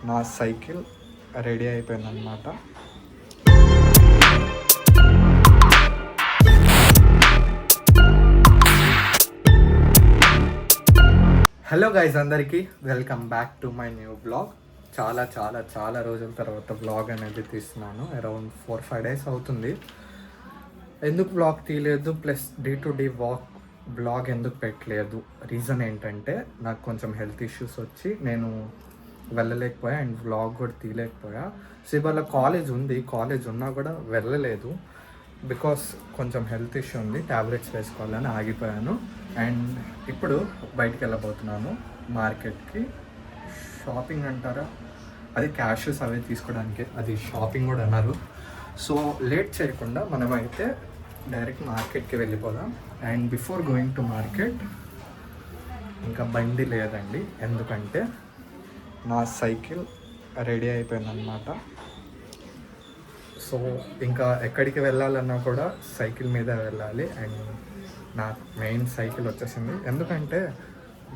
నా cycle ready అయిపోయిందన్నమాట. Hello guys, అందరికీ welcome back to my new blog. చాలా రోజుల తర్వాత బ్లాగ్ అనేది తీస్తున్నాను. అరౌండ్ 4-5 డేస్ అవుతుంది. ఎందుకు బ్లాగ్ తీయలేదు, plus day to day blog ఎందుకు పెట్టలేదు, రీజన్ ఏంటంటే నాకు కొంచెం హెల్త్ ఇష్యూస్ వచ్చి నేను వెళ్ళలేకపోయా అండ్ వ్లాగ్ కూడా తీయలేకపోయా. సో ఇవాళ కాలేజ్ ఉన్నా కూడా వెళ్ళలేదు. బికాస్ కొంచెం హెల్త్ ఇష్యూ ఉంది, ట్యాబ్లెట్స్ వేసుకోవాలని ఆగిపోయాను. అండ్ ఇప్పుడు బయటికి వెళ్ళబోతున్నాను మార్కెట్కి. షాపింగ్ అంటారా, అది క్యాషెస్ అవి తీసుకోవడానికి, అది షాపింగ్ కూడా అన్నారు. సో లేట్ చేయకుండా మనమైతే డైరెక్ట్ మార్కెట్కి వెళ్ళిపోదాం. And before going to market, ఇంకా బండి లేదండి, ఎందుకంటే నా సైకిల్ రెడీ అయిపోయిందన్నమాట. సో ఇంకా ఎక్కడికి వెళ్ళాలన్నా కూడా సైకిల్ మీద వెళ్ళాలి. అండ్ నా మెయిన్ సైకిల్ వచ్చేసింది, ఎందుకంటే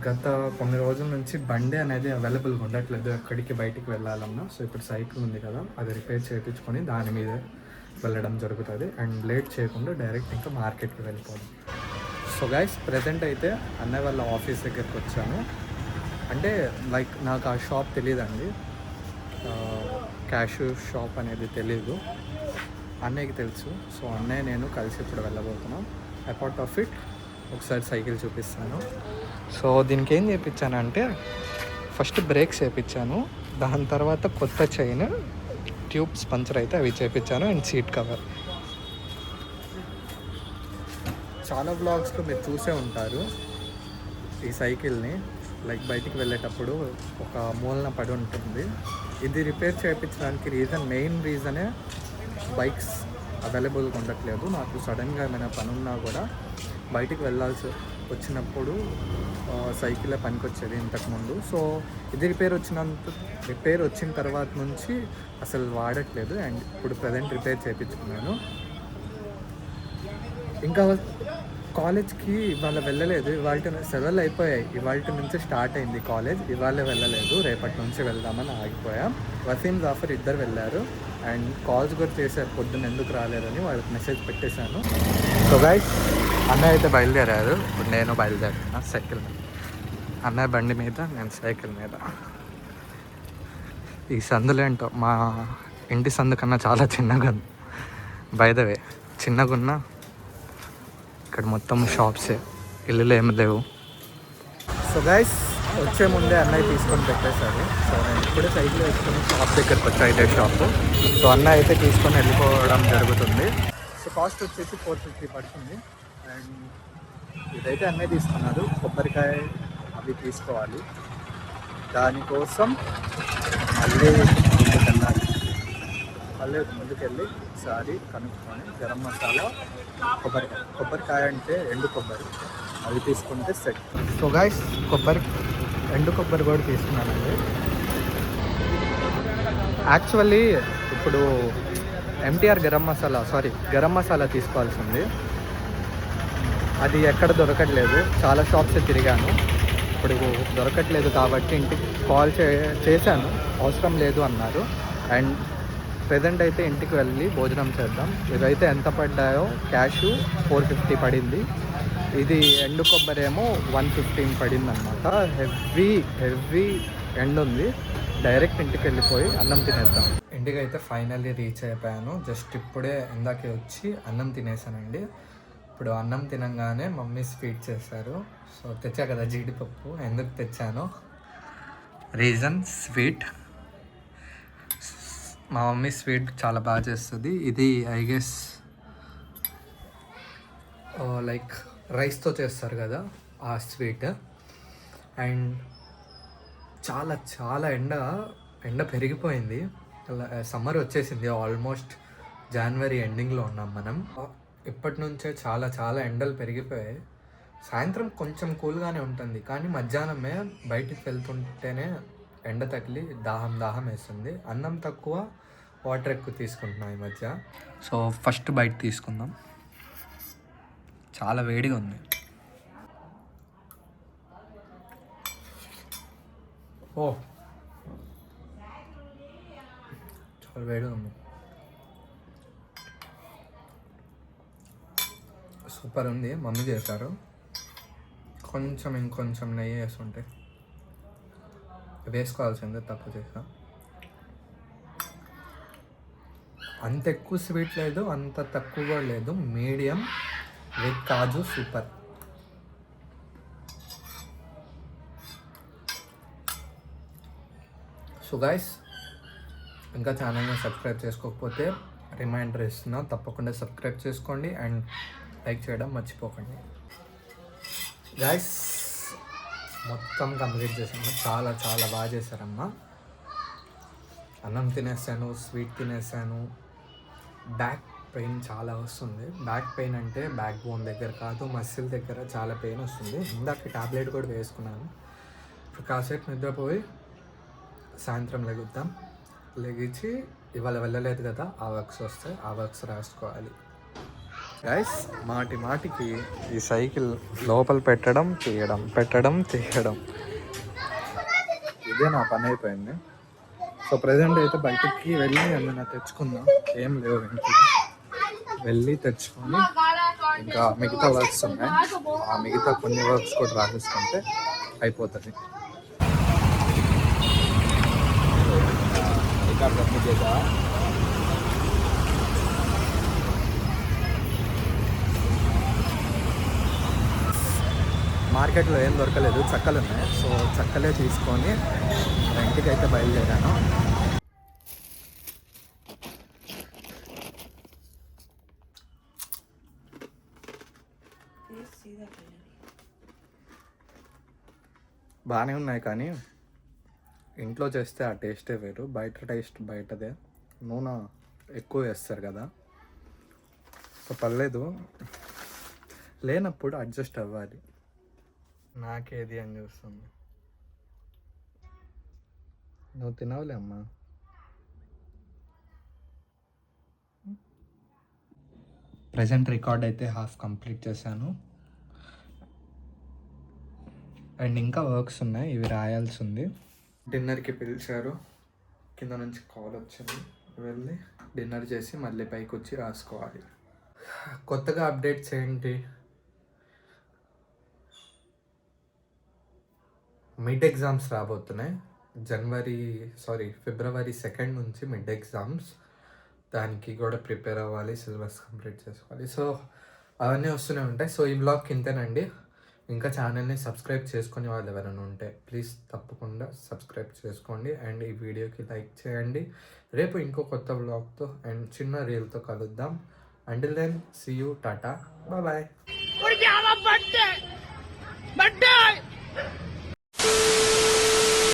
గత కొన్ని రోజుల నుంచి బండి అనేది అవైలబుల్గా ఉండట్లేదు ఎక్కడికి బయటికి వెళ్ళాలన్నా. సో ఇప్పుడు సైకిల్ ఉంది కదా, అది రిపేర్ చేయించుకొని దాని మీద వెళ్ళడం జరుగుతుంది. అండ్ లేట్ చేయకుండా డైరెక్ట్ ఇంకా మార్కెట్కి వెళ్ళిపోదాం. సో గైస్, ప్రజెంట్ అయితే అన్నయ్య వాళ్ళ ఆఫీస్ దగ్గరికి వచ్చాను. అంటే లైక్ నాకు ఆ షాప్ తెలియదండి, క్యాష్ షాప్ అనేది తెలీదు, అన్నయ్యకి తెలుసు. సో అన్నయ్య నేను కలిసి ఇప్పుడు వెళ్ళబోతున్నాం. అపార్ట్ ఆఫ్ ఇట్ ఒకసారి సైకిల్ చూపిస్తాను. సో దీనికి ఏం చేయించానంటే, ఫస్ట్ బ్రేక్స్ వేయించాను, దాని తర్వాత కొత్త చైన్, ట్యూబ్స్ పంచర్ అయితే అవి చేయించాను, అండ్ సీట్ కవర్. చాలా బ్లాగ్స్లో మీరు చూసే ఉంటారు ఈ సైకిల్ని, లైక్ బయటికి వెళ్ళేటప్పుడు ఒక మూలన పడి ఉంటుంది. ఇది రిపేర్ చేయించడానికి మెయిన్ రీజనే బైక్స్ అవైలబుల్గా ఉండట్లేదు. నాకు సడన్గా ఏమైనా పని ఉన్నా కూడా బయటికి వెళ్ళాల్సి వచ్చినప్పుడు సైకిలే పనికొచ్చేది ఇంతకుముందు. సో ఇది రిపేర్ వచ్చిన తర్వాత నుంచి అసలు వాడట్లేదు. అండ్ ఇప్పుడు ప్రజెంట్ రిపేర్ చేయించుకున్నాను. ఇంకా కాలేజ్కి ఇవాళ వెళ్ళలేదు, ఇవాళ సెలవులు అయిపోయాయి. ఇవాళ నుంచి స్టార్ట్ అయింది కాలేజ్, ఇవాళ వెళ్ళలేదు, రేపటి నుంచి వెళ్దామని ఆగిపోయాం. వసీం జాఫర్ ఇద్దరు వెళ్ళారు. అండ్ కాల్స్ కూడా చేశారు పొద్దున్న ఎందుకు రాలేదని, వాళ్ళకి మెసేజ్ పెట్టేశాను. సో గైస్, అన్నయ్య అయితే బయలుదేరారు, ఇప్పుడు నేను బయలుదేరాను సైకిల్ మీద. అన్నయ్య బండి మీద, నేను సైకిల్ మీద. ఈ సందులేంటో మా ఇంటి సందు కన్నా చాలా చిన్నగా ఉంది. బై ద వే, చిన్నగా ఉన్నా ఇక్కడ మొత్తం షాప్సే, ఇల్లులు ఏమి లేవు. సో గైస్, వచ్చే ముందే అన్నయ్య తీసుకొని పెట్టేశారు. సో నేను ఇప్పుడే సైకిల్ వేసుకొని షాప్ దగ్గరికి వచ్చా, ఇదే షాప్. సో అన్నయ్య అయితే తీసుకొని వెళ్ళిపోవడం జరుగుతుంది. సో కాస్ట్ వచ్చేసి 450 పడుతుంది. అండ్ ఇదైతే అన్నయ్య తీసుకున్నారు, కొబ్బరికాయ అవి తీసుకోవాలి. దానికోసం మళ్ళీ ముందుకెళ్ళి ఒకసారి కనుక్కొని గరం మసాలా, కొబ్బరికాయ అంటే ఎండు కొబ్బరి, అవి తీసుకుంటే సెట్. సో గైస్, ఎండు కొబ్బరి కూడా తీసుకున్నానండి. యాక్చువల్లీ ఇప్పుడు ఎంటీఆర్ గరం మసాలా తీసుకోవాల్సింది, అది ఎక్కడ దొరకట్లేదు. చాలా షాప్స్ తిరిగాను, ఇప్పుడు దొరకట్లేదు. కాబట్టి ఇంటికి కాల్ చేశాను, అవసరం లేదు అన్నారు. అండ్ ప్రజెంట్ అయితే ఇంటికి వెళ్ళి భోజనం చేద్దాం. ఇవైతే ఎంత పడ్డాయో, క్యాష్ 450 పడింది, ఇది ఎండు కొబ్బరి ఏమో 115 పడింది అనమాట. హెవీ ఎండ్ ఉంది. డైరెక్ట్ ఇంటికి వెళ్ళిపోయి అన్నం తినేద్దాం. ఇంటికి అయితే ఫైనల్లీ రీచ్ అయిపోయాను. జస్ట్ ఇప్పుడే ఇందాకే వచ్చి అన్నం తినేసానండి. ఇప్పుడు అన్నం తినంగానే మమ్మీ స్వీట్ చేశారు. సో తెచ్చా కదా జీడిపప్పు, ఎందుకు తెచ్చానో రీజన్ స్వీట్. మా మమ్మీ స్వీట్ చాలా బాగా చేస్తుంది. ఇది ఐ గెస్ లైక్ రైస్తో చేస్తారు కదా ఆ స్వీట్. అండ్ చాలా ఎండ పెరిగిపోయింది. సమ్మర్ వచ్చేసింది, ఆల్మోస్ట్ జనవరి ఎండింగ్లో ఉన్నాం మనం. ఇప్పటి నుంచే చాలా ఎండలు పెరిగిపోయాయి. సాయంత్రం కొంచెం కూల్గానే ఉంటుంది, కానీ మధ్యాహ్నమే బయటికి వెళ్తుంటేనే ఎండ తగిలి దాహం వేస్తుంది. అన్నం తక్కువ, వాటర్ ఎక్కువ తీసుకుంటున్నాం ఈ మధ్య. సో ఫస్ట్ బయట తీసుకుందాం. చాలా వేడిగా ఉంది. ఓ వేడి ఉంది. సూపర్ ఉంది. మమ్మీ చేశారు. కొంచెం ఇంకొంచెం నెయ్యి వేసుంటే వేసుకోవాల్సిందే, తప్పు చేసా. అంత ఎక్కువ స్వీట్ లేదు, అంత తక్కువ లేదు, medium with kaju. Super. So guys, ఇంకా ఛానల్ని సబ్స్క్రైబ్ చేసుకోకపోతే రిమైండర్ ఇస్తున్నా, తప్పకుండా సబ్స్క్రైబ్ చేసుకోండి అండ్ లైక్ చేయడం మర్చిపోకండి. గైస్, మొత్తం కంప్లీట్ చేశాను. చాలా చాలా బాగా చేశారమ్మా. అన్నం తినేసాను, స్వీట్ తినేసాను. బ్యాక్ పెయిన్ చాలా వస్తుంది. బ్యాక్ పెయిన్ అంటే బ్యాక్ బోన్ దగ్గర కాదు, మసిల్ దగ్గర చాలా పెయిన్ వస్తుంది. ఇందాక టాబ్లెట్ కూడా వేసుకున్నాను. ఇప్పుడు కాసేపు నిద్రపోయి సాయంత్రం లెగుద్దాం. లెగిచి ఇవాళ వెళ్ళలేదు కదా, ఆ వర్క్స్ వస్తే ఆ వర్క్స్ రాసుకోవాలి. గైస్, మాటి మాటికి ఈ సైకిల్ లోపల పెట్టడం తీయడం, పెట్టడం తీయడం, ఇదే నా పని అయిపోయింది. సో ప్రజెంట్ అయితే బయటికి వెళ్ళి ఏమైనా తెచ్చుకుందాం. ఏం లేవు ఇంటికి, వెళ్ళి తెచ్చుకొని ఇంకా మిగతా వర్క్స్ ఉన్నాయి, ఆ మిగతా కొన్ని వర్క్స్ కూడా రాసేసుకుంటే అయిపోతుంది. మార్కెట్లో ఏం దొరకలేదు, చక్కలు ఉన్నాయి. సో చక్కలే తీసుకొని ఇంటికి అయితే బయలుదేరాను. బాగానే ఉన్నాయి, కానీ ఇంట్లో చేస్తే ఆ టేస్టే వేరు. బయట టేస్ట్ బయటదే, నూనె ఎక్కువ వేస్తారు కదా. సో పర్లేదు, లేనప్పుడు అడ్జస్ట్ అవ్వాలి. నాకేది అని చూస్తుంది. నువ్వు తినవులే అమ్మా. ప్రజెంట్ రికార్డ్ అయితే హాఫ్ కంప్లీట్ చేశాను అండ్ ఇంకా వర్క్స్ ఉన్నాయి, ఇవి రాయాల్సి ఉంది. డిన్నర్కి పిలిచారు, కింద నుంచి కాల్ వచ్చింది. వెళ్ళి డిన్నర్ చేసి మళ్ళీ పైకి వచ్చి రాసుకోవాలి. కొత్తగా అప్డేట్స్ ఏంటి? మిడ్ ఎగ్జామ్స్ రాబోతున్నాయి. ఫిబ్రవరి 2 నుంచి మిడ్ ఎగ్జామ్స్. దానికి కూడా ప్రిపేర్ అవ్వాలి, సిలబస్ కంప్లీట్ చేసుకోవాలి. సో అవన్నీ వస్తూనే ఉంటాయి. సో ఈ బ్లాగ్కి ఇంతేనండి. ఇంకా ఛానల్ని సబ్స్క్రైబ్ చేసుకునే వాళ్ళు ఎవరైనా ఉంటే ప్లీజ్ తప్పకుండా సబ్స్క్రైబ్ చేసుకోండి అండ్ ఈ వీడియోకి లైక్ చేయండి. రేపు ఇంకో కొత్త బ్లాగ్తో అండ్ చిన్న రీల్తో కలుద్దాం. అంటిల్ దెన్, సీ యూ, టాటా, బాయ్ బాయ్.